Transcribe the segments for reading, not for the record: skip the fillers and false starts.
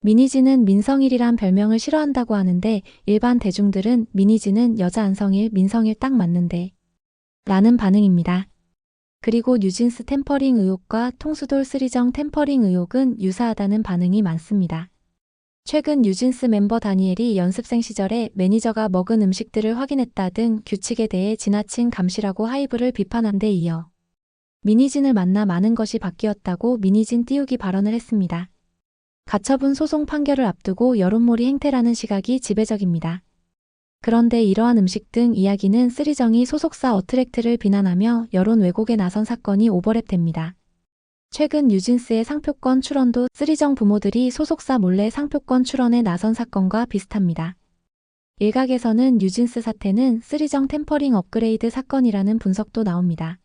민희진은 민성일이란 별명을 싫어한다고 하는데 일반 대중들은 민희진은 여자 안성일, 민성일 딱 맞는데 라는 반응입니다. 그리고 뉴진스 템퍼링 의혹과 통수돌 쓰리정 템퍼링 의혹은 유사하다는 반응이 많습니다. 최근 뉴진스 멤버 다니엘이 연습생 시절에 매니저가 먹은 음식들을 확인했다 등 규칙에 대해 지나친 감시라고 하이브를 비판한 데 이어 민희진을 만나 많은 것이 바뀌었다고 민희진 띄우기 발언을 했습니다. 가처분 소송 판결을 앞두고 여론몰이 행태라는 시각이 지배적입니다. 그런데 이러한 음식 등 이야기는 쓰리정이 소속사 어트랙트를 비난하며 여론 왜곡에 나선 사건이 오버랩됩니다. 최근 뉴진스의 상표권 출원도 쓰리정 부모들이 소속사 몰래 상표권 출원에 나선 사건과 비슷합니다. 일각에서는 뉴진스 사태는 쓰리정 템퍼링 업그레이드 사건이라는 분석도 나옵니다.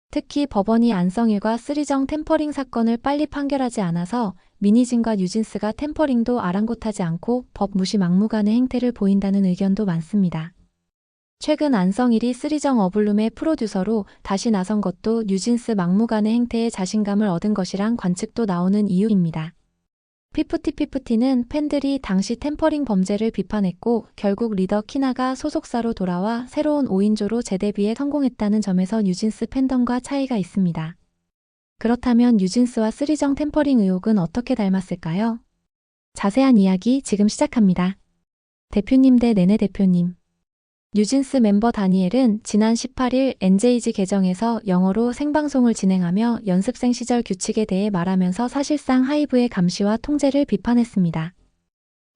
특히 법원이 안성일과 쓰리정 템퍼링 사건을 빨리 판결하지 않아서 민희진과 뉴진스가 템퍼링도 아랑곳하지 않고 법 무시 막무가내 행태를 보인다는 의견도 많습니다. 최근 안성일이 쓰리정 어블룸의 프로듀서로 다시 나선 것도 뉴진스 막무가내 행태에 자신감을 얻은 것이란 관측도 나오는 이유입니다. 피프티피프티는 팬들이 당시 템퍼링 범죄를 비판했고 결국 리더 키나가 소속사로 돌아와 새로운 5인조로 재데뷔에 성공했다는 점에서 뉴진스 팬덤과 차이가 있습니다. 그렇다면 뉴진스와 쓰리정 템퍼링 의혹은 어떻게 닮았을까요? 자세한 이야기 지금 시작합니다. 대표님 대 네네 대표님. 뉴진스 멤버 다니엘은 지난 18일 NJG 계정에서 영어로 생방송을 진행하며 연습생 시절 규칙에 대해 말하면서 사실상 하이브의 감시와 통제를 비판했습니다.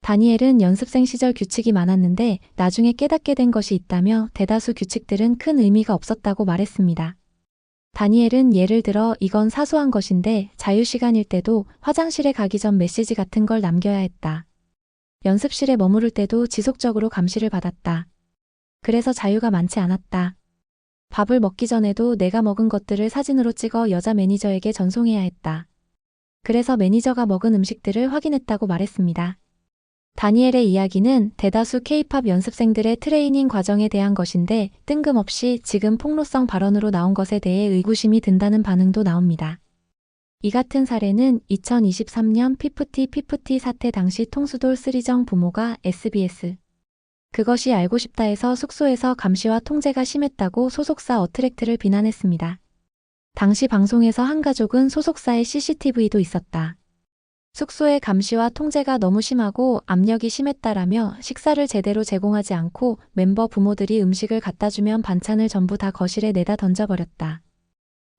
다니엘은 연습생 시절 규칙이 많았는데 나중에 깨닫게 된 것이 있다며 대다수 규칙들은 큰 의미가 없었다고 말했습니다. 다니엘은 예를 들어 이건 사소한 것인데 자유시간일 때도 화장실에 가기 전 메시지 같은 걸 남겨야 했다. 연습실에 머무를 때도 지속적으로 감시를 받았다. 그래서 자유가 많지 않았다. 밥을 먹기 전에도 내가 먹은 것들을 사진으로 찍어 여자 매니저에게 전송해야 했다. 그래서 매니저가 먹은 음식들을 확인했다고 말했습니다. 다니엘의 이야기는 대다수 K-팝 연습생들의 트레이닝 과정에 대한 것인데 뜬금없이 지금 폭로성 발언으로 나온 것에 대해 의구심이 든다는 반응도 나옵니다. 이 같은 사례는 2023년 피프티 사태 당시 통수돌 쓰리정 부모가 SBS 그것이 알고 싶다에서 숙소에서 감시와 통제가 심했다고 소속사 어트랙트를 비난했습니다. 당시 방송에서 한 가족은 소속사의 CCTV도 있었다. 숙소의 감시와 통제가 너무 심하고 압력이 심했다라며 식사를 제대로 제공하지 않고 멤버 부모들이 음식을 갖다 주면 반찬을 전부 다 거실에 내다 던져버렸다.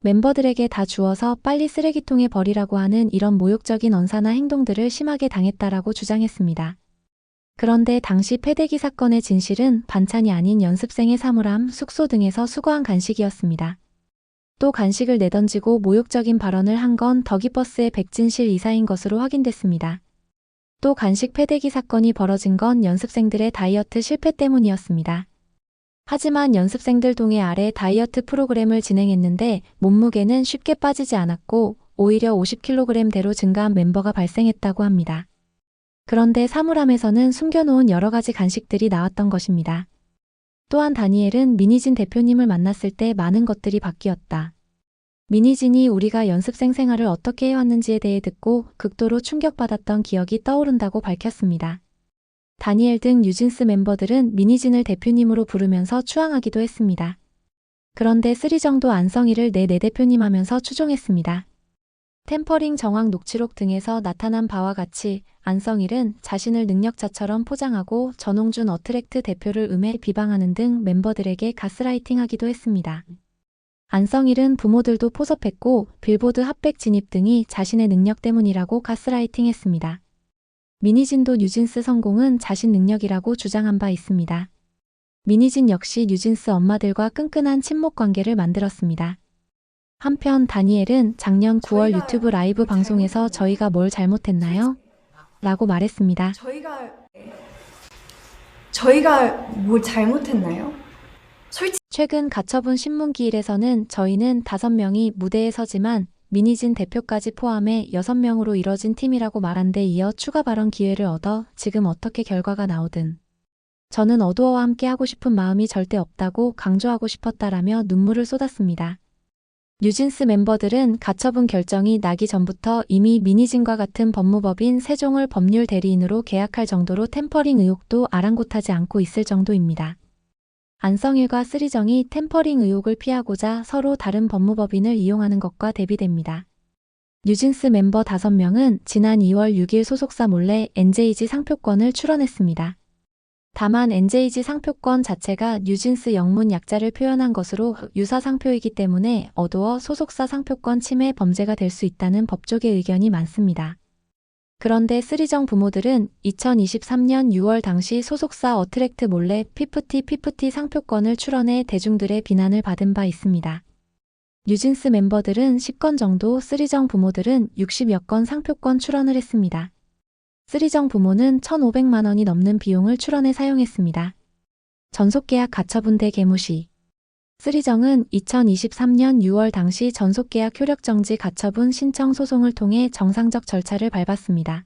멤버들에게 다 주워서 빨리 쓰레기통에 버리라고 하는 이런 모욕적인 언사나 행동들을 심하게 당했다라고 주장했습니다. 그런데 당시 패대기 사건의 진실은 반찬이 아닌 연습생의 사물함, 숙소 등에서 수거한 간식이었습니다. 또 간식을 내던지고 모욕적인 발언을 한 건 덕이버스의 백진실 이사인 것으로 확인됐습니다. 또 간식 패대기 사건이 벌어진 건 연습생들의 다이어트 실패 때문이었습니다. 하지만 연습생들 동의 아래 다이어트 프로그램을 진행했는데 몸무게는 쉽게 빠지지 않았고 오히려 50kg대로 증가한 멤버가 발생했다고 합니다. 그런데 사물함에서는 숨겨놓은 여러 가지 간식들이 나왔던 것입니다. 또한 다니엘은 민희진 대표님을 만났을 때 많은 것들이 바뀌었다. 민희진이 우리가 연습생 생활을 어떻게 해왔는지에 대해 듣고 극도로 충격받았던 기억이 떠오른다고 밝혔습니다. 다니엘 등 뉴진스 멤버들은 민희진을 대표님으로 부르면서 추앙하기도 했습니다. 그런데 쓰리정도 안성일을 내 대표님 하면서 추종했습니다. 템퍼링 정황 녹취록 등에서 나타난 바와 같이 안성일은 자신을 능력자처럼 포장하고 전홍준 어트랙트 대표를 음해 비방하는 등 멤버들에게 가스라이팅하기도 했습니다. 안성일은 부모들도 포섭했고 빌보드 핫백 진입 등이 자신의 능력 때문이라고 가스라이팅했습니다. 민희진도 뉴진스 성공은 자신 능력이라고 주장한 바 있습니다. 민희진 역시 뉴진스 엄마들과 끈끈한 친목 관계를 만들었습니다. 한편 다니엘은 작년 9월 유튜브 라이브 방송에서 저희가 뭘 잘못했나요? 라고 말했습니다. 저희가 뭘 잘못했나요? 최근 가처분 신문기일에서는 저희는 5명이 무대에 서지만 민희진 대표까지 포함해 6명으로 이뤄진 팀이라고 말한 데 이어 추가 발언 기회를 얻어 지금 어떻게 결과가 나오든 저는 어두어와 함께 하고 싶은 마음이 절대 없다고 강조하고 싶었다라며 눈물을 쏟았습니다. 뉴진스 멤버들은 가처분 결정이 나기 전부터 이미 미니진과 같은 법무법인 세종을 법률 대리인으로 계약할 정도로 템퍼링 의혹도 아랑곳하지 않고 있을 정도입니다. 안성일과 쓰리정이 템퍼링 의혹을 피하고자 서로 다른 법무법인을 이용하는 것과 대비됩니다. 뉴진스 멤버 5명은 지난 2월 6일 소속사 몰래 NJG 상표권을 출원했습니다. 다만 NJG 상표권 자체가 뉴진스 영문 약자를 표현한 것으로 유사 상표이기 때문에 어두워 소속사 상표권 침해 범죄가 될 수 있다는 법조계 의견이 많습니다. 그런데 쓰리정 부모들은 2023년 6월 당시 소속사 어트랙트 몰래 피프티 상표권을 출원해 대중들의 비난을 받은 바 있습니다. 뉴진스 멤버들은 10건 정도, 쓰리정 부모들은 60여 건 상표권 출원을 했습니다. 쓰리정 부모는 1,500만 원이 넘는 비용을 출원에 사용했습니다. 전속계약 가처분 대 개무시. 쓰리정은 2023년 6월 당시 전속계약 효력정지 가처분 신청 소송을 통해 정상적 절차를 밟았습니다.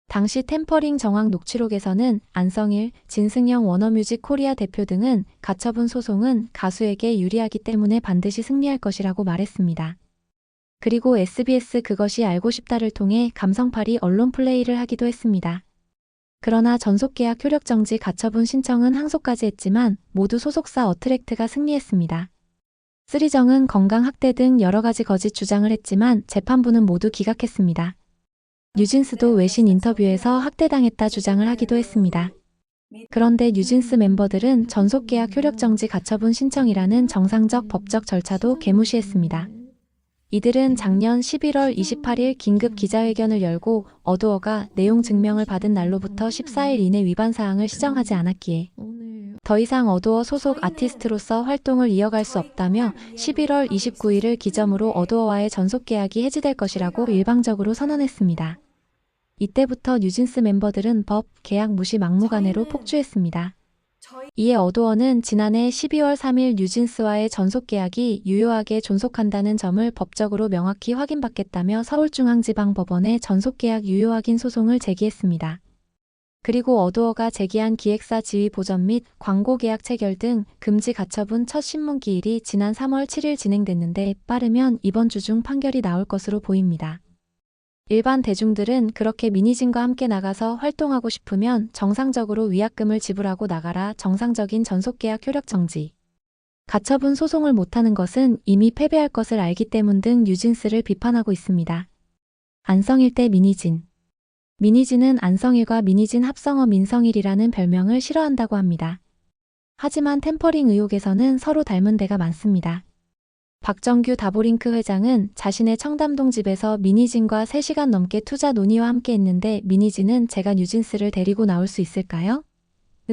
당시 템퍼링 정황 녹취록에서는 안성일, 진승영 워너뮤직 코리아 대표 등은 가처분 소송은 가수에게 유리하기 때문에 반드시 승리할 것이라고 말했습니다. 그리고 SBS 그것이 알고 싶다를 통해 감성팔이 언론 플레이를 하기도 했습니다. 그러나 전속계약 효력정지 가처분 신청은 항소까지 했지만 모두 소속사 어트랙트가 승리했습니다. 쓰리정은 건강학대 등 여러 가지 거짓 주장을 했지만 재판부는 모두 기각했습니다. 뉴진스도 외신 인터뷰에서 학대당했다 주장을 하기도 했습니다. 그런데 뉴진스 멤버들은 전속계약 효력정지 가처분 신청이라는 정상적 법적 절차도 개무시했습니다. 이들은 작년 11월 28일 긴급 기자회견을 열고 어두어가 내용 증명을 받은 날로부터 14일 이내 위반 사항을 시정하지 않았기에 더 이상 어두어 소속 아티스트로서 활동을 이어갈 수 없다며 11월 29일을 기점으로 어두어와의 전속계약이 해지될 것이라고 일방적으로 선언했습니다. 이때부터 뉴진스 멤버들은 법, 계약 무시 막무가내로 폭주했습니다. 이에 어두어는 지난해 12월 3일 뉴진스와의 전속계약이 유효하게 존속한다는 점을 법적으로 명확히 확인받겠다며 서울중앙지방법원에 전속계약 유효 확인 소송을 제기했습니다. 그리고 어두어가 제기한 기획사 지위 보전 및 광고계약 체결 등 금지 가처분 첫 신문기일이 지난 3월 7일 진행됐는데 빠르면 이번 주 중 판결이 나올 것으로 보입니다. 일반 대중들은 그렇게 미니진과 함께 나가서 활동하고 싶으면 정상적으로 위약금을 지불하고 나가라, 정상적인 전속계약 효력정지. 가처분 소송을 못하는 것은 이미 패배할 것을 알기 때문 등 뉴진스를 비판하고 있습니다. 안성일 대 미니진. 미니진은 안성일과 미니진 합성어 민성일이라는 별명을 싫어한다고 합니다. 하지만 템퍼링 의혹에서는 서로 닮은 데가 많습니다. 박정규 다보링크 회장은 자신의 청담동 집에서 미니진과 3시간 넘게 투자 논의와 함께 했는데 미니진은 제가 뉴진스를 데리고 나올 수 있을까요?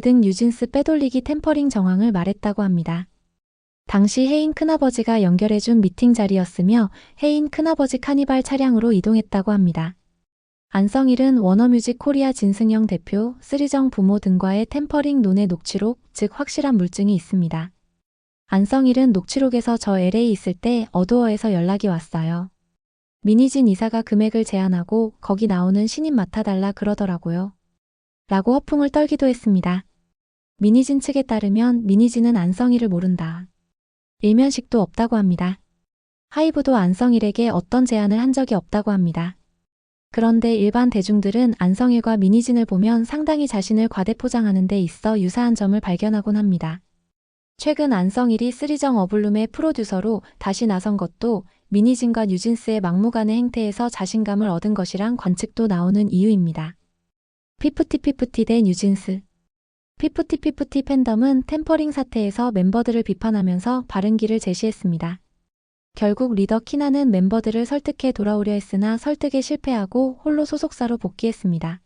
등 뉴진스 빼돌리기 템퍼링 정황을 말했다고 합니다. 당시 혜인 큰아버지가 연결해준 미팅 자리였으며 혜인 큰아버지 카니발 차량으로 이동했다고 합니다. 안성일은 워너뮤직 코리아 진승영 대표, 쓰리정 부모 등과의 템퍼링 논의 녹취록, 즉 확실한 물증이 있습니다. 안성일은 녹취록에서 저 LA 있을 때 어두어에서 연락이 왔어요. 미니진 이사가 금액을 제안하고 거기 나오는 신인 맡아달라 그러더라고요. 라고 허풍을 떨기도 했습니다. 미니진 측에 따르면 미니진은 안성일을 모른다. 일면식도 없다고 합니다. 하이브도 안성일에게 어떤 제안을 한 적이 없다고 합니다. 그런데 일반 대중들은 안성일과 미니진을 보면 상당히 자신을 과대포장하는 데 있어 유사한 점을 발견하곤 합니다. 최근 안성일이 쓰리정 어블룸의 프로듀서로 다시 나선 것도 미니진과 뉴진스의 막무가내 행태에서 자신감을 얻은 것이란 관측도 나오는 이유입니다. 피프티 대 뉴진스. 피프티 팬덤은 템퍼링 사태에서 멤버들을 비판하면서 바른 길을 제시했습니다. 결국 리더 키나는 멤버들을 설득해 돌아오려 했으나 설득에 실패하고 홀로 소속사로 복귀했습니다.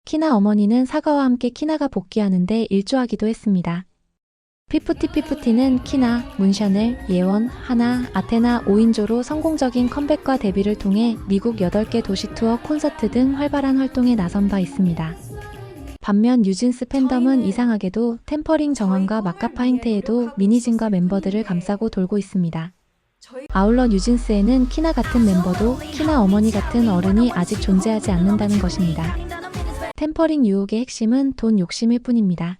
키나 어머니는 사과와 함께 키나가 복귀하는데 일조하기도 했습니다. 피프티는 키나, 문샤넬, 예원, 하나, 아테나 5인조로 성공적인 컴백과 데뷔를 통해 미국 8개 도시 투어, 콘서트 등 활발한 활동에 나선 바 있습니다. 반면 뉴진스 팬덤은 이상하게도 템퍼링 정황과 막가파 행태에도 미니진과 멤버들을 감싸고 돌고 있습니다. 아울러 뉴진스에는 키나 같은 멤버도 키나 어머니 같은 어른이 아직 존재하지 않는다는 것입니다. 템퍼링 유혹의 핵심은 돈 욕심일 뿐입니다.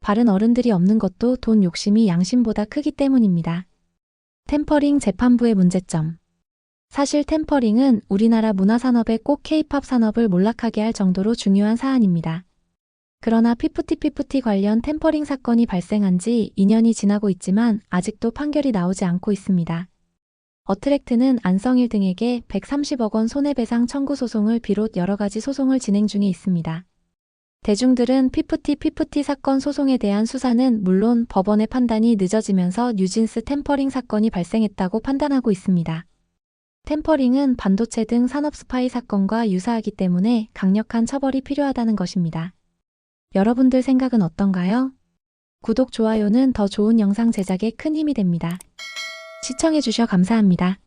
바른 어른들이 없는 것도 돈 욕심이 양심보다 크기 때문입니다. 템퍼링 재판부의 문제점. 사실 템퍼링은 우리나라 문화산업에 꼭 K-팝 산업을 몰락하게 할 정도로 중요한 사안입니다. 그러나 피프티 관련 템퍼링 사건이 발생한 지 2년이 지나고 있지만 아직도 판결이 나오지 않고 있습니다. 어트랙트는 안성일 등에게 130억 원 손해배상 청구 소송을 비롯 여러 가지 소송을 진행 중에 있습니다. 대중들은 피프티 사건 소송에 대한 수사는 물론 법원의 판단이 늦어지면서 뉴진스 템퍼링 사건이 발생했다고 판단하고 있습니다. 템퍼링은 반도체 등 산업 스파이 사건과 유사하기 때문에 강력한 처벌이 필요하다는 것입니다. 여러분들 생각은 어떤가요? 구독, 좋아요는 더 좋은 영상 제작에 큰 힘이 됩니다. 시청해주셔 감사합니다.